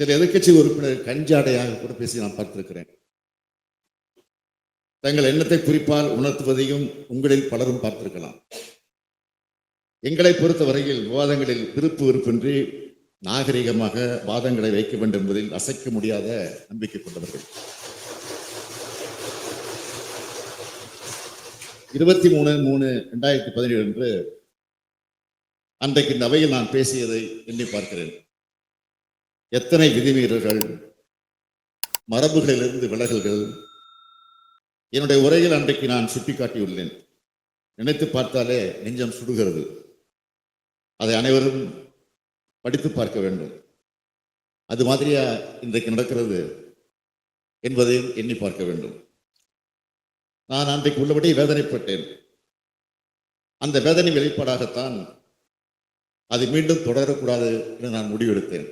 சில எதிர்க்கட்சி உறுப்பினர் கஞ்சாடையாக கூட பேசி நான் பார்த்திருக்கிறேன். தங்கள் எண்ணத்தை குறிப்பால் உணர்த்துவதையும் உங்களில் பலரும் பார்த்திருக்கலாம். எங்களை பொறுத்தவரையில் விவாதங்களில் விருப்பு வெறுப்பின்றி நாகரிகமாக வாதங்களை வைக்க வேண்டும் என்பதில் அசைக்க முடியாத நம்பிக்கை கொண்டவர்கள். 23/3/2017 அன்று அன்றைக்கு இந்த அவையில் நான் பேசியதை எண்ணி பார்க்கிறேன். எத்தனை விதிமீறல்கள், மரபுகளிலிருந்து விலகல்கள் என்னுடைய உரையில் அன்றைக்கு நான் சுட்டிக்காட்டியுள்ளேன். நினைத்து பார்த்தாலே நெஞ்சம் சுடுகிறது. அதை அனைவரும் படித்து பார்க்க வேண்டும். அது மாதிரியா இன்றைக்கு நடக்கிறது என்பதையும் எண்ணி பார்க்க வேண்டும். நான் அன்றைக்கு உள்ளபடி வேதனைப்பட்டேன். அந்த வேதனை வெளிப்பாடாகத்தான் அது மீண்டும் தொடரக்கூடாது என்று நான் முடிவெடுத்தேன்.